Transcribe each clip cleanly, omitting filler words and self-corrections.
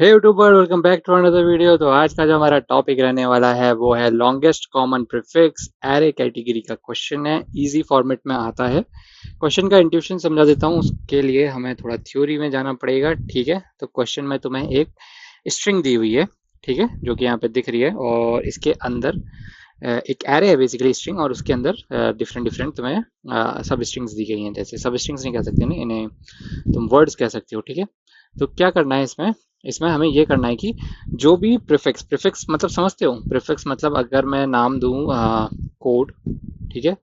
Hey YouTuber, welcome back to another video. तो आज का जो हमारा टॉपिक रहने वाला है वो है longest common prefix. Array category का क्वेश्चन है, इजी फॉर्मेट में आता है। क्वेश्चन का इंट्यूशन समझा देता हूँ, उसके लिए हमें थोड़ा थ्योरी में जाना पड़ेगा। ठीक है, तो क्वेश्चन में तुम्हें एक स्ट्रिंग दी हुई है, ठीक है, जो कि यहाँ पे दिख रही है, और इसके अंदर एक एरे है बेसिकली स्ट्रिंग, और उसके अंदर डिफरेंट डिफरेंट तुम्हें सब स्ट्रिंग्स दी गई हैं। जैसे सब स्ट्रिंग्स नहीं कह सकते ना, इन्हें तुम वर्ड्स कह सकते हो। ठीक है, तो क्या करना है इसमें, इसमें हमें ये करना है कि जो भी प्रीफिक्स, प्रीफिक्स मतलब समझते हो, प्रीफिक्स मतलब अगर मैं नाम दूं कोड, ठीक है,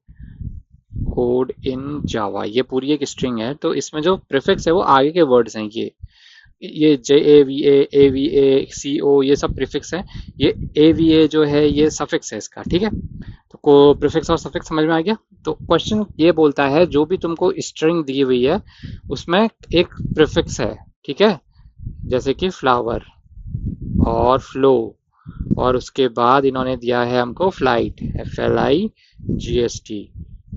कोड इन जावा, ये पूरी एक स्ट्रिंग है, तो इसमें जो प्रीफिक्स है वो आगे के वर्ड्स हैं। ये जे ए वी ए सी ओ, ये सब प्रीफिक्स है। ये ए वी ए जो है ये सफिक्स है इसका। ठीक है, तो को प्रीफिक्स और सफिक्स समझ में आ गया। तो क्वेश्चन ये बोलता है जो भी तुमको स्ट्रिंग दी हुई है उसमें एक प्रीफिक्स है, ठीक है, जैसे कि फ्लावर और फ्लो, और उसके बाद इन्होंने दिया है हमको फ्लाइट, FLIGST।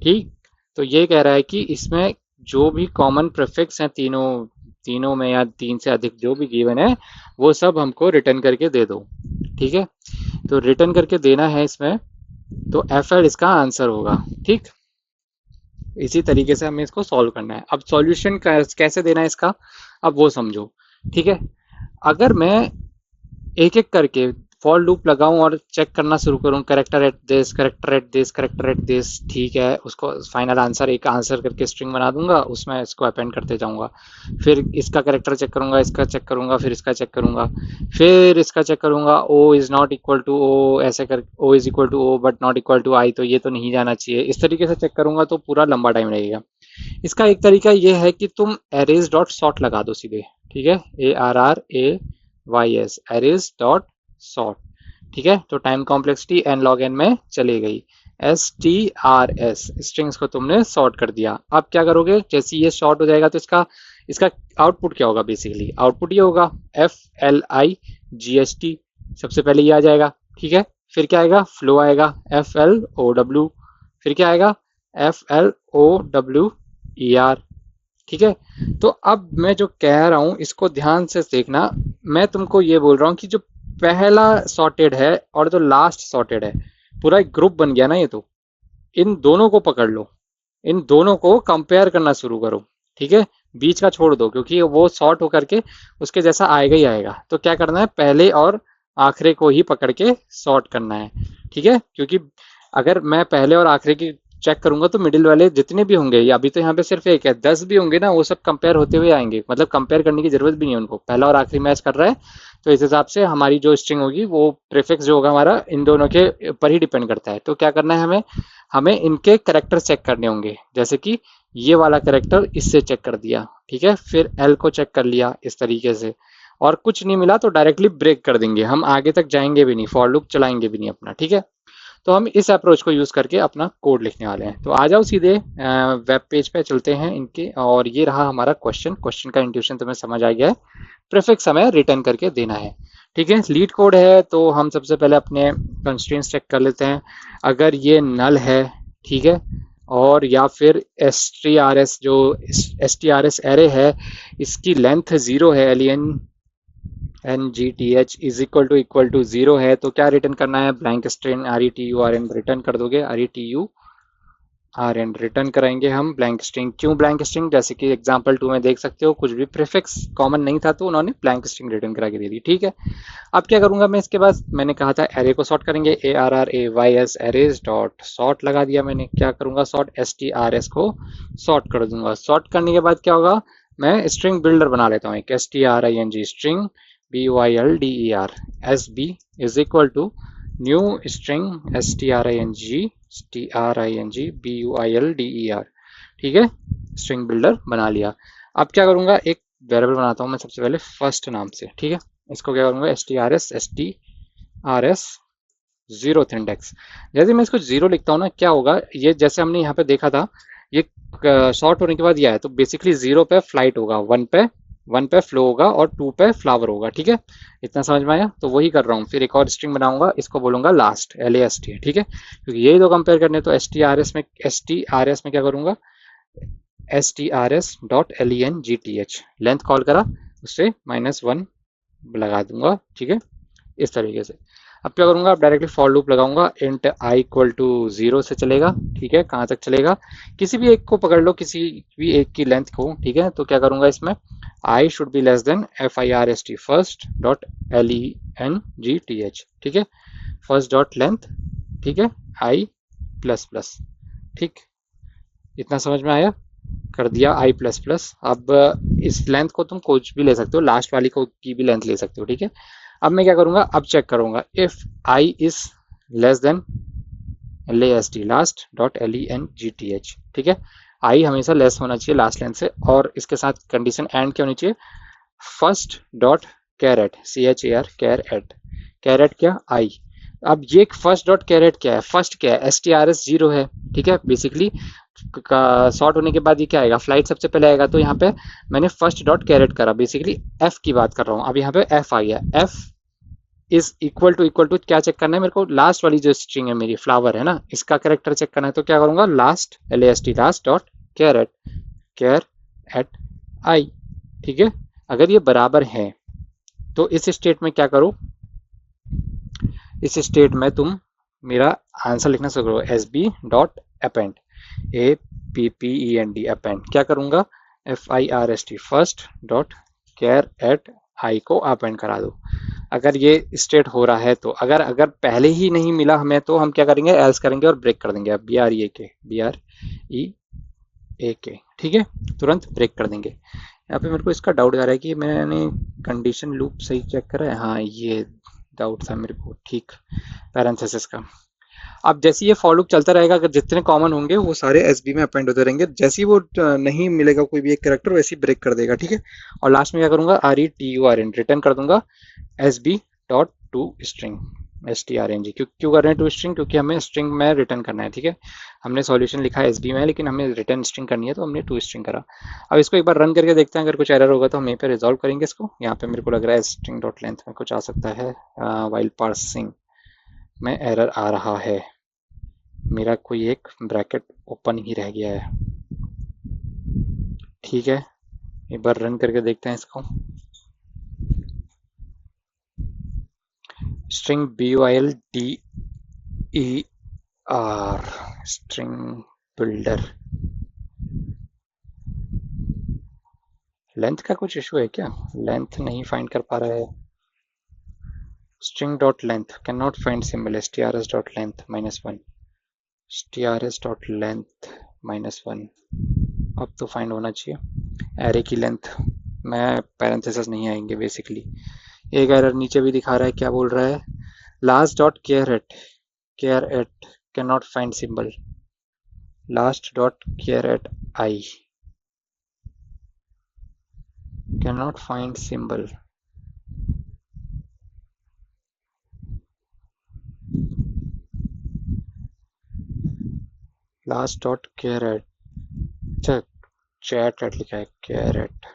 ठीक, तो ये कह रहा है कि इसमें जो भी कॉमन प्रीफिक्स हैं तीनों तीनों में, या तीन से अधिक जो भी गिवन है, वो सब हमको रिटर्न करके दे दो। ठीक है, तो रिटर्न करके देना है इसमें, तो FL इसका आंसर होगा। ठीक, इसी तरीके से हमें इसको सॉल्व करना है। अब सॉल्यूशन कैसे देना है इसका, अब वो समझो। ठीक है, अगर मैं एक एक करके फॉर लूप लगाऊं और चेक करना शुरू करूं, character at this, character at this, character at this, ठीक है, उसको फाइनल आंसर एक आंसर करके स्ट्रिंग बना दूंगा, उसमें इसको अपेंड करते जाऊंगा। फिर इसका करेक्टर चेक करूंगा, इसका चेक करूंगा, फिर इसका चेक करूंगा, फिर इसका चेक करूंगा, O is not equal to O, ऐसे कर O is equal to O but not equal to I, तो ये तो नहीं जाना चाहिए, इस तरीके से चेक करूंगा तो पूरा लंबा टाइम लगेगा। इसका एक तरीका ये है कि तुम एरेज डॉट सॉर्ट लगा दो सीधे। ठीक है, ARRAYS, एरेज डॉट सॉर्ट। ठीक है, तो time complexity n log n में चली गई। STRS, स्ट्रिंग्स को तुमने सॉर्ट कर दिया। अब क्या करोगे, जैसे ये सॉर्ट हो जाएगा तो इसका इसका आउटपुट क्या होगा, बेसिकली आउटपुट ये होगा FLIGST, सबसे पहले ये आ जाएगा। ठीक है, फिर क्या आएगा, फ्लो आएगा, FLOW, फिर क्या आएगा, FLOWER। ठीक है, तो अब मैं जो कह रहा हूं इसको ध्यान से देखना। मैं तुमको ये बोल रहा हूं कि जो पहला सॉर्टेड है और जो लास्ट सॉर्टेड है, पूरा एक ग्रुप बन गया ना ये, तो इन दोनों को पकड़ लो, इन दोनों को कंपेयर करना शुरू करो। ठीक है, बीच का छोड़ दो, क्योंकि वो सॉर्ट होकर के उसके जैसा आएगा ही आएगा। तो क्या करना है, पहले और आखिरी को ही पकड़ के सॉर्ट करना है। ठीक है, क्योंकि अगर मैं पहले और आखिरी की चेक करूंगा तो मिडिल वाले जितने भी होंगे, या अभी तो यहाँ पे सिर्फ एक है, 10 भी होंगे ना, वो सब कंपेयर होते हुए आएंगे। मतलब कंपेयर करने की जरूरत भी नहीं है उनको, पहला और आखिरी मैच कर रहा है, तो इस हिसाब से हमारी जो स्ट्रिंग होगी वो प्रीफिक्स जो होगा हमारा इन दोनों के ऊपर ही डिपेंड करता है। तो क्या करना है हमें, हमें इनके करेक्टर चेक करने होंगे। जैसे कि ये वाला करेक्टर इससे चेक कर दिया, ठीक है, फिर एल को चेक कर लिया, इस तरीके से, और कुछ नहीं मिला तो डायरेक्टली ब्रेक कर देंगे, हम आगे तक जाएंगे भी नहीं, फॉर लूप चलाएंगे भी नहीं अपना। ठीक है, तो हम इस अप्रोच को यूज करके अपना कोड लिखने वाले हैं। तो आ जाओ सीधे वेब पेज पे चलते हैं इनके, और ये रहा हमारा क्वेश्चन। क्वेश्चन का इंट्यूशन तुम्हें समझ आ गया है, प्रीफिक्स हमें रिटर्न करके देना है। ठीक है, लीड कोड है, तो हम सबसे पहले अपने कंस्ट्रेंट्स चेक कर लेते हैं। अगर ये नल है, ठीक है, और या फिर STRS, जो STRS एरे है, इसकी लेंथ 0 है, LEN इज इक्वल टू 0 है, तो क्या रिटर्न करना है, ब्लैंक स्ट्रिंग RETURN रिटर्न कर दोगे, RETURN रिटर्न कराएंगे हम ब्लैंक स्ट्रिंग। क्यों ब्लैंक स्ट्रिंग, जैसे कि एग्जांपल 2 में देख सकते हो, कुछ भी प्रीफिक्स कॉमन नहीं था तो उन्होंने ब्लैंक स्ट्रिंग रिटर्न करा के दे दी। ठीक है, अब क्या करूंगा मैं, इसके बाद मैंने कहा था एरे को सॉर्ट करेंगे, ARRAYS, एरेज डॉट सॉर्ट लगा दिया मैंने। क्या करूंगा, सॉर्ट STRS को सॉर्ट कर दूंगा। सॉर्ट करने के बाद क्या होगा, मैं स्ट्रिंग बिल्डर बना लेता हूँ एक, STRING string BUILDER SB is equal to new string STRING BUILDER। ठीक है, स्ट्रिंग बिल्डर बना लिया। अब क्या करूंगा, एक वेरिएबल बनाता हूं मैं सबसे पहले फर्स्ट नाम से। ठीक है, इसको क्या करूंगा, STRS जीरोथ इंडेक्स। जैसे मैं इसको जीरो लिखता हूँ ना, क्या होगा, ये जैसे हमने यहाँ पे देखा था, ये शॉर्ट होने के बाद यह है, तो बेसिकली 0 पे फ्लाइट होगा, 1 पे फ्लो होगा, और 2 पे फ्लावर होगा। ठीक है, इतना समझ में आया। तो वही कर रहा हूँ, फिर एक और स्ट्रिंग बनाऊंगा, इसको बोलूंगा लास्ट, LAST। ठीक है, क्योंकि यही दो कंपेयर करने, तो STRS में क्या करूंगा, STRS dot LENGTH, length call करा, उससे -1 लगा दूंगा, ठीक है, इस तरीके से। अब क्या करूंगा, अब डायरेक्टली फॉर लूप लगाऊंगा, इंट आई इक्वल टू 0 से चलेगा, ठीक है, कहाँ तक चलेगा, किसी भी एक को पकड़ लो, किसी भी एक की लेंथ को, ठीक है। तो क्या करूंगा इसमें, I should be less than FIRST first dot LENGTH, ठीक है, फर्स्ट डॉट लेंथ, ठीक है, आई प्लस प्लस, ठीक, इतना समझ में आया, कर दिया आई प्लस प्लस। अब इस लेंथ को तुम कुछ भी ले सकते हो, लास्ट वाली को की भी लेंथ ले सकते हो, ठीक है। अब मैं क्या करूंगा, अब चेक करूंगा, if I is less than LAST last dot LENGTH, ठीक है, आई हमेशा लेस होना चाहिए लास्ट लेंथ से, और इसके साथ कंडीशन एंड क्या होनी चाहिए, first dot caret CHAR caret, caret क्या आई। अब ये फर्स्ट डॉट कैरेट क्या है, फर्स्ट क्या है, STRS 0 है, ठीक है, बेसिकली शॉर्ट होने के बाद ये क्या आएगा, फ्लाइट सबसे पहले आएगा, तो यहाँ पे मैंने फर्स्ट डॉट कैरेट करा, बेसिकली एफ की बात कर रहा हूँ। अब यहाँ पे एफ आई है, एफ इज इक्वल टू क्या चेक करना है मेरे को, लास्ट वाली जो स्ट्रिंग है मेरी फ्लावर है ना, इसका कैरेक्टर चेक करना है। तो क्या करूंगा, last LAST last dot char at char at I, ठीक है। अगर ये बराबर है तो इस स्टेट में क्या करो, इस स्टेट में तुम मेरा आंसर लिखना शुरू करो, SB dot append, APPEND append, क्या करूंगा, FIRST first dot char at I को अपेंड करा दो। अगर ये स्टेट हो रहा है तो, अगर पहले ही नहीं मिला हमें तो हम क्या करेंगे, एल्स करेंगे और ब्रेक कर देंगे। अब BREAK, ठीक है, तुरंत ब्रेक कर देंगे। यहाँ पे मेरे को इसका डाउट आ रहा है कि मैंने कंडीशन लूप सही चेक करा है, हाँ ये डाउट था मेरे को, ठीक, पैरेंथेसिस का। अब जैसे ये फॉर लूप चलता रहेगा, अगर जितने कॉमन होंगे वो सारे SB में अपेंड होते रहेंगे, जैसे ही वो नहीं मिलेगा कोई भी एक कैरेक्टर वैसे ही ब्रेक कर देगा, ठीक है। और लास्ट में क्या करूंगा, RETURN रिटर्न कर दूंगा SB dot to string STRNG। क्यों कर रहे हैं टू स्ट्रिंग, क्योंकि हमें स्ट्रिंग में रिटर्न करना है, ठीक है। हमने सॉल्यूशन लिखा है SB में, लेकिन हमें रिटर्न स्ट्रिंग करनी है, तो हमने टू स्ट्रिंग करा। अब इसको एक बार रन करके देखते हैं, अगर कुछ एरर होगा तो हम यहीं पे रिजॉल्व करेंगे इसको। यहाँ पे मेरे को लग रहा है स्ट्रिंग डॉट लेंथ में कुछ आ सकता है, वाइल पार्सिंग में एरर आ रहा है, मेरा कोई एक ब्रैकेट ओपन ही रह गया है, ठीक है। एक बार रन करके देखते हैं इसको, string BUILDER string builder, length का कुछ इशू है क्या, लेंथ नहीं फाइंड कर पा रहा है, string dot length can not find symbol, STRS dot length -1, STRS dot length -1, अब तो फाइंड होना चाहिए। एरे की लेंथ में पैरेंथेसिस नहीं आएंगे बेसिकली। एक एरर नीचे भी दिखा रहा है, क्या बोल रहा है, last dot care at can not find symbol, last dot care at I can not find symbol, last dot care at, chat at लिखा है, care at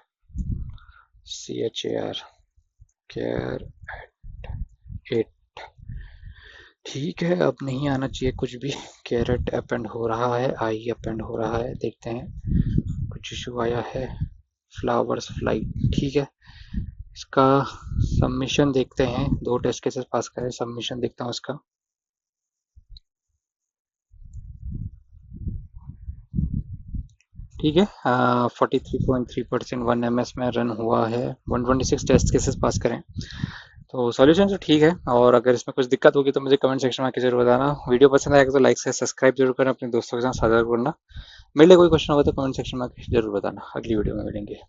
CHAR care at, ठीक है। अब नहीं आना चाहिए कुछ भी, कैरेट अपेंड हो रहा है, आई अपेंड हो रहा है, देखते हैं कुछ इशू आया है, फ्लावर्स फ्लाइट, ठीक है। इसका सबमिशन देखते हैं, 2 टेस्ट केसेस पास करें, सबमिशन देखता हूँ इसका, ठीक है। 43.3% 1 ms में रन हुआ है, 126 टेस्ट केसेस पास करें, तो सॉल्यूशन तो ठीक है। और अगर इसमें कुछ दिक्कत होगी तो मुझे कमेंट सेक्शन में आके जरूर बताना। वीडियो पसंद आएगा तो लाइक से सब्सक्राइब जरूर करना, अपने दोस्तों के साथ साझा करना। मेरे लिए कोई क्वेश्चन होगा तो कमेंट सेक्शन में आके जरूर बताना, अगली वीडियो में मिलेंगे।